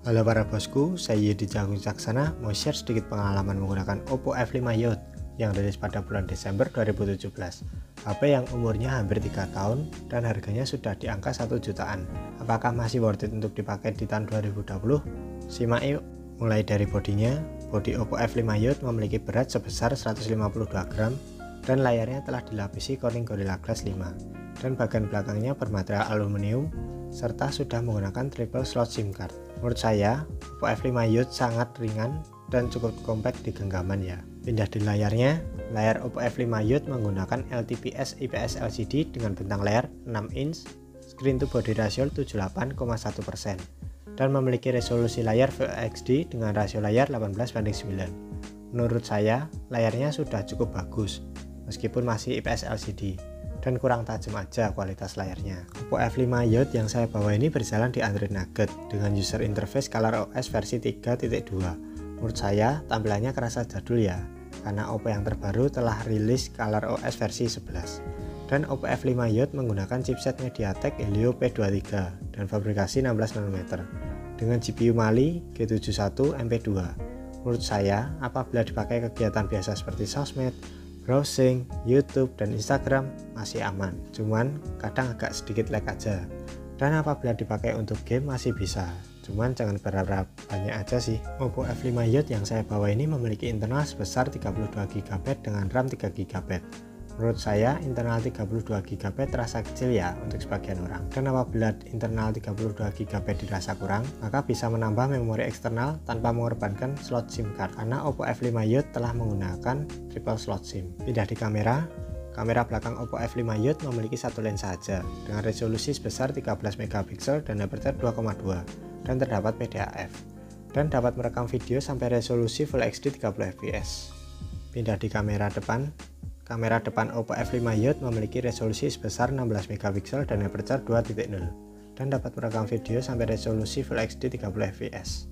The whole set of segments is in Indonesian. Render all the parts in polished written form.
Halo para bosku, saya Yedi Jagung Caksana mau share sedikit pengalaman menggunakan Oppo F5 Youth yang rilis pada bulan Desember 2017. HP yang umurnya hampir 3 tahun dan harganya sudah di angka 1 jutaan. Apakah masih worth it untuk dipakai di tahun 2020? Simak yuk. Mulai dari bodinya, bodi Oppo F5 Youth memiliki berat sebesar 152 gram dan layarnya telah dilapisi Corning Gorilla Glass 5 dan bagian belakangnya bermaterial aluminium serta sudah menggunakan triple slot SIM card. Menurut saya, Oppo F5 Youth sangat ringan dan cukup compact di genggaman ya. Pindah di layarnya, layar Oppo F5 Youth menggunakan LTPS IPS LCD dengan bentang layar 6 inch, screen to body ratio 78,1% dan memiliki resolusi layar Full HD dengan rasio layar 18:9. Menurut saya, layarnya sudah cukup bagus meskipun masih IPS LCD dan kurang tajam aja kualitas layarnya. Oppo F5 Youth yang saya bawa ini berjalan di Android Nougat dengan user interface ColorOS versi 3.2. Menurut saya tampilannya kerasa jadul ya, karena Oppo yang terbaru telah rilis ColorOS versi 11. Dan Oppo F5 Youth menggunakan chipset MediaTek Helio P23 dan fabrikasi 16 nm dengan GPU Mali G71 MP2. Menurut saya, apabila dipakai kegiatan biasa seperti sosmed, browsing, YouTube, dan Instagram masih aman, cuman kadang agak sedikit lag aja. Dan apabila dipakai untuk game masih bisa, cuman jangan berharap banyak aja sih. Oppo F5 Youth yang saya bawa ini memiliki internal sebesar 32 GB dengan RAM 3 GB. Menurut saya internal 32 GB terasa kecil ya untuk sebagian orang. Dan apabila internal 32 GB dirasa kurang, maka bisa menambah memori eksternal tanpa mengorbankan slot SIM card, karena Oppo F5 Youth telah menggunakan triple slot SIM. Pindah di kamera belakang Oppo F5 Youth memiliki satu lensa saja dengan resolusi sebesar 13 MP dan aperture 2,2 dan terdapat PDAF dan dapat merekam video sampai resolusi Full HD 30 fps. Pindah di kamera depan Oppo F5 Youth memiliki resolusi sebesar 16 MP dan aperture 2.0 dan dapat merekam video sampai resolusi Full HD 30 fps.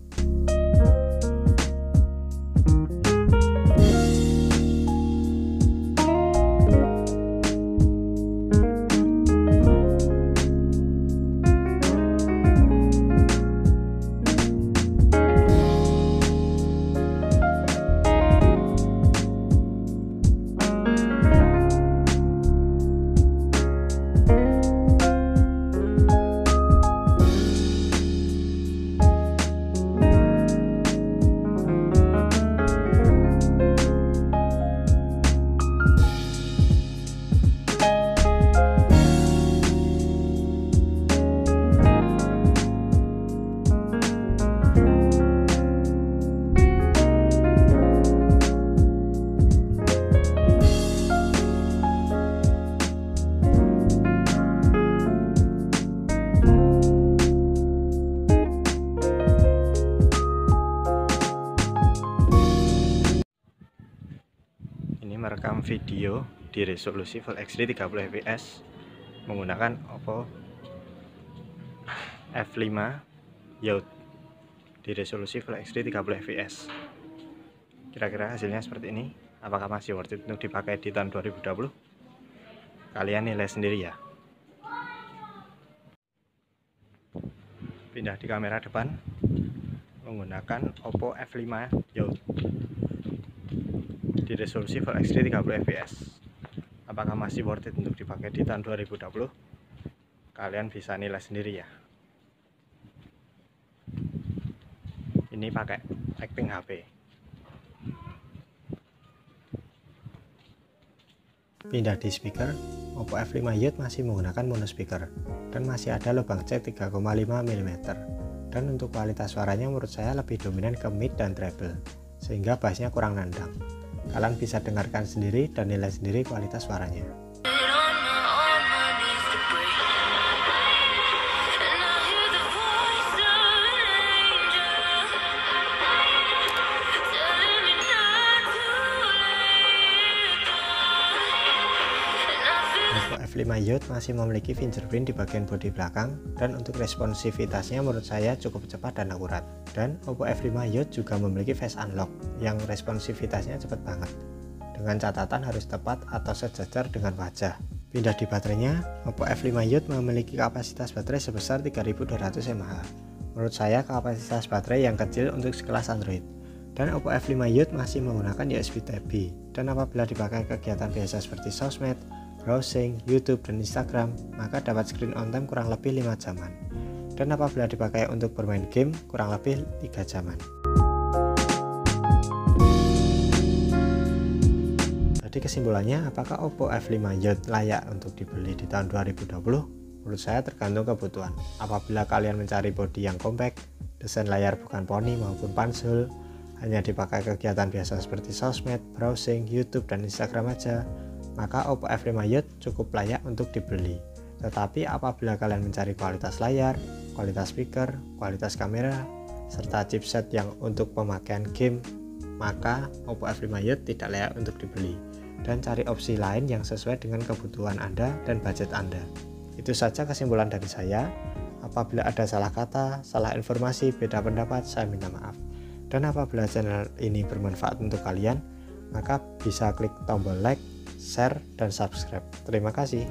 Merekam video di resolusi Full HD 30 fps menggunakan Oppo F5 Youth di resolusi Full HD 30 fps. Kira-kira hasilnya seperti ini. Apakah masih worth it untuk dipakai di tahun 2020? Kalian nilai sendiri ya. Pindah di kamera depan menggunakan Oppo F5 Youth di resolusi Full HD 30 fps. Apakah masih worth it untuk dipakai di tahun 2020? Kalian bisa nilai sendiri ya. Ini pakai Blackpink HP. Pindah di speaker, Oppo F5 Youth masih menggunakan mono speaker dan masih ada lubang jack 3,5 mm. Dan untuk kualitas suaranya menurut saya lebih dominan ke mid dan treble, sehingga bassnya kurang nandang. Kalian bisa dengarkan sendiri dan nilai sendiri kualitas suaranya. Oppo F5 Youth masih memiliki fingerprint di bagian bodi belakang, dan untuk responsivitasnya menurut saya cukup cepat dan akurat. Dan Oppo F5 Youth juga memiliki face unlock yang responsivitasnya cepat banget, dengan catatan harus tepat atau sejajar dengan wajah. Pindah di baterainya, Oppo F5 Youth memiliki kapasitas baterai sebesar 3200 mAh. Menurut saya kapasitas baterai yang kecil untuk sekelas Android. Dan Oppo F5 Youth masih menggunakan USB Type-B, dan apabila dipakai kegiatan biasa seperti sosmed, browsing, YouTube, dan Instagram, maka dapat screen on time kurang lebih 5 jaman. Dan apabila dipakai untuk bermain game, kurang lebih 3 jaman. Jadi kesimpulannya, apakah Oppo F5 Youth layak untuk dibeli di tahun 2020? Menurut saya tergantung kebutuhan. Apabila kalian mencari bodi yang compact, desain layar bukan poni maupun pansul, hanya dipakai kegiatan biasa seperti sosmed, browsing, YouTube, dan Instagram aja, maka Oppo F5 Youth cukup layak untuk dibeli. Tetapi apabila kalian mencari kualitas layar, kualitas speaker, kualitas kamera, serta chipset yang untuk pemakaian game, maka Oppo F5 Youth tidak layak untuk dibeli. Dan cari opsi lain yang sesuai dengan kebutuhan Anda dan budget Anda. Itu saja kesimpulan dari saya. Apabila ada salah kata, salah informasi, beda pendapat, saya minta maaf. Dan apabila channel ini bermanfaat untuk kalian, maka bisa klik tombol like, share, dan subscribe. Terima kasih.